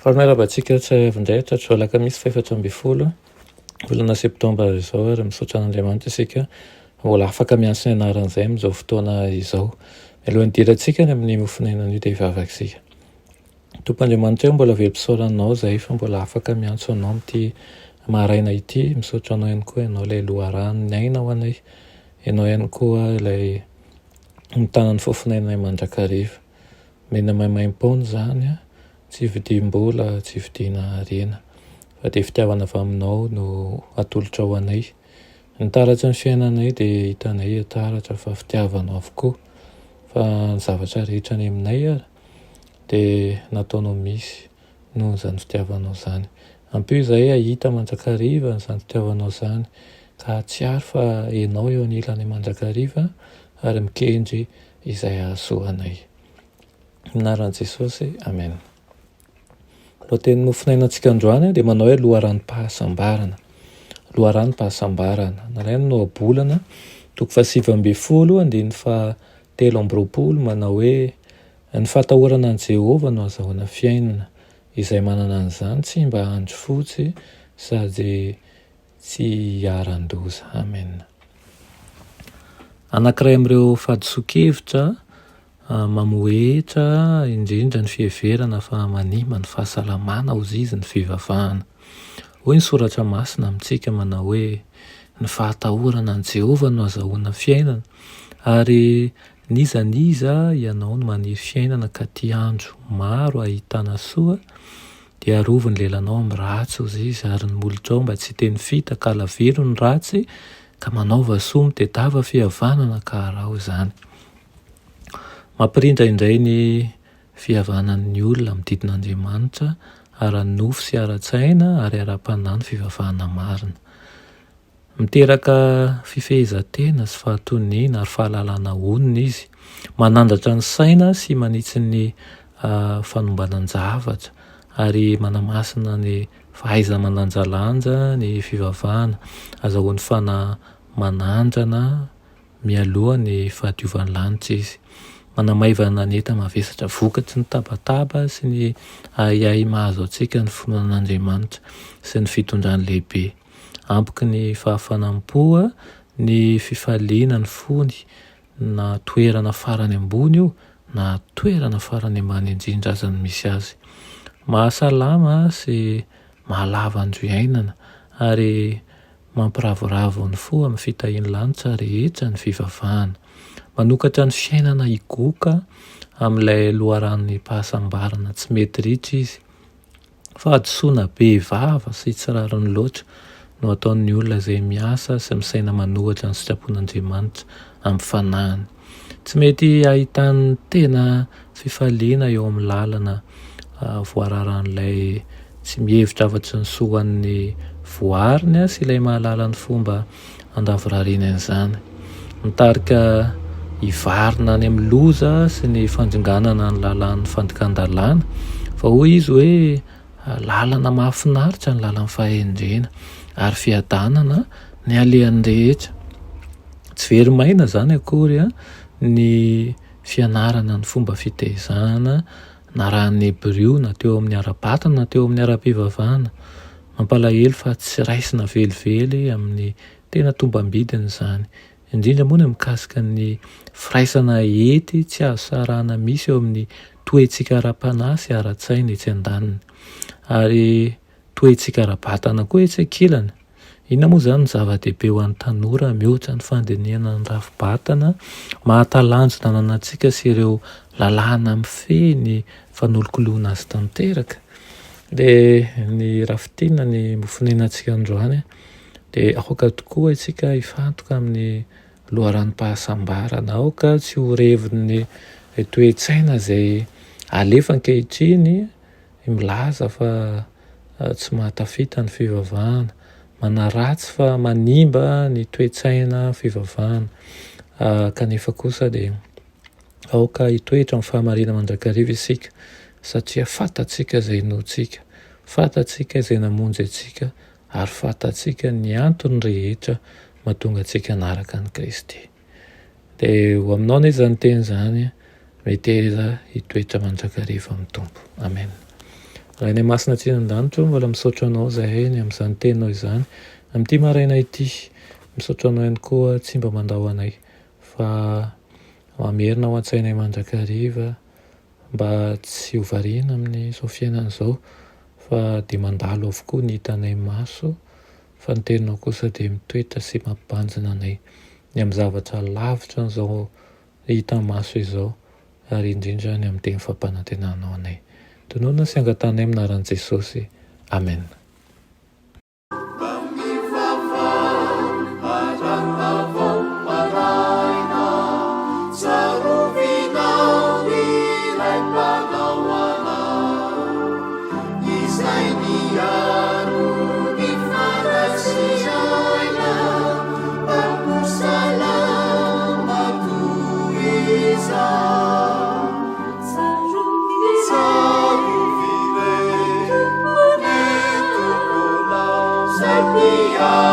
Faramerabantsika tsy avindray tratro alakamisy faefatra amby folo volana septambra izao ary misaotra an'Andriamanitra isika mbola afaka miantso ny anaran'izay amin'izao fotoana izao. Mialohan'ny hidirantsika ny amin'ny mofinainan'io dia hivavaksika. Tompoandriamanitra eo mbola velom-pisaoranao izay fa mbola afaka miantso anao amin'ity maraina ity. Misaotra anao ihany koa ianao ilay loharano ny aina ho anay, ianao ihany koa ilay mitana ny fofinainay mandrakariva. Mena maimaimpona izany a, tsy vidim-bola, tsy vidiana harena, fa dia fitiavana avy aminao no atolotra ho anay. Ny taratra ny fiainanay dia hitanay taratra fa fitiavanao avokoa, fa ny zavatra rehetra ny aminay ary dia nataonao misy noho izany fitiavanao izany. Ampio izay ahita mandrakariva izany fitiavanao izany, ka tsy ary fa ianao eo anilanay mandrakariva ary mikendry izay ahasoanay. Anaran'i Jesosy, amen. Lohatenin'ny nofinainantsika androany dia manao hoe loharano-pahasambarana. Loharano-pahasambarana. Nalaina no abolana toko 7:7-3 manao hoe ny fahatahorana an' Jehovah no azahoana fiainana, izay manana an'izany tsy mba andro fotsy sady tsy hiaran-doza. Amen. Anankiray amin'ireo fahadiso-kevitra mamoetra indrindra ny fiheverana fa manimba ny fahasalamana ho izy ny fivavahana. Hoy ny soratra masina amintsika manao hoe ny fahatahorana an' Jehovah no azahoana fiainana ary nizaniza ianao no maniry fiainana ka ty andro maro ahitana soa dia arovy ny lelanao amin'ny ratsy hozy izy ary ny molotrao mba tsy teny fita ka lavero ny ratsy ka manaova soa mitedava fihavanana ka arao izany. Mampirindra indray ny fihavanan'ny olona mididina Andriamanitra ara-nofo sy ara-tsaina ary ara-panahy ny fivavahana marina. Miteraka fifehezan-tena sy fahatoniana ary fahalalana onona izy. Manandratra ny saina sy manitsy ny fanombanan-javatra ary manamasina ny fahaiza mananjalanja ny fivavahana, azahoan'ny fanahy manandrana mialoha ny fahadiovan'ny lanitra izy. Manamaivana ny enta mavesatra vokatry ny tabataba sy ny ahiahy mahazo antsika ny fonan'Andriamanitra sy ny fitondrany lehibe. Ampiky ny fahafanam-po, ny fifaliana ny fony, na toerana farany ambony io na toerana farany ambany indrindra aza ny misy azy. Mahasalama sy mahalava andro iainana ary mampiravoravo ny fo amin'ny fitahian'ny lanitra rehetra ny fivavahana. Manokatra ny fiainana higoka amin'ilay loharan'ny pahasambarana tsy mety ritra izy, fa adosoana be vava sy tsy rariny loatra no ataon'ny olona izay miasa sy misaina manohatra ny sitrapon'Andriamanitra amin'ny fanahiny. Tsy mety ahitany tena fifaliana eo amin'ny lalana voararan'ilay tsy mihevitra afatry ny soan'ny voariny sy ilay mahalala ny fomba andavorariana an'izany. Mitarika hivarina any amin'ny loza sy ny fandringanana ny lalan'ny fandikan-dalàna, fa hoy izy hoe lalana mahafinaritra ny lalan'ny fahendrena ary fiadanana ny alehan'ny rehetra. Tsy very maina izany akory ny fianarana ny fomba fitehizana na rahan'ny Hebreo na teo amin'ny ara-batana na teo amin'ny ara-pivavahana. Mampalahelo fa tsy raisina velively amin'ny tena tombam-bidiny izany, indrindra moa ny mikasika ny firaisana ety tsy azo sarana misy eo amin'ny toetsika ara-panahy sy ara-tsaina etsy an-daniny ary toetsika ara-batana koa etsy ankilany. Inona moa izany ny zava-dehibe ho an'ny tanora mihoatra ny fandinihana ny rafim-batana, mahatalanjona nanantsika sy ireo lalàna mifeny fanolokoloana azy tanteraka. Dia ny rafitiana ny mofinainantsika androany dia aoka tokoa isika hifantoka amin'ny loharano-pahasambarana, aoka tsy ho revon'ny toe-tsaina izay alefa ankehitriny milaza fa tsy mahatafita ny fivavahana, manaratsy fa manimba ny toe-tsaina fivavahana, kanefa kosa dia aoka hitoetra amin'ny fahamarina mandrakariva isika satria fantatsika izay notsika, fantatsika izay namonjy antsika ary fatatsika ny antony rehetra mahatonga antsika anaraka ny Kristy. Dia ho aminao ne zany teny zany, meteza hitoetra mandrakariva amin'ny Tompo. Amen. Raha ny masina tsinandanitra mbola misaotra anao zahay ny amin'izany teninao izany amin'ity maraina ity. Misaotra anao ihany koa tsy mba mandao anay fa mamerina ho an-tsainay mandrakariva mba tsy ho variana amin'izao fiainana izao fa dia mandalo avokoa ny hitanay maso, fa ny teninao kosa dia mitoetra sy mampibanjina anay ny amin'ny zavatra lavitra n'izao hita maso izao, ary indrindra ny amin'ny teny fampanantenanao anay. Tonoina sy angatanay aminaran'i Jesosy. Amen. Savior.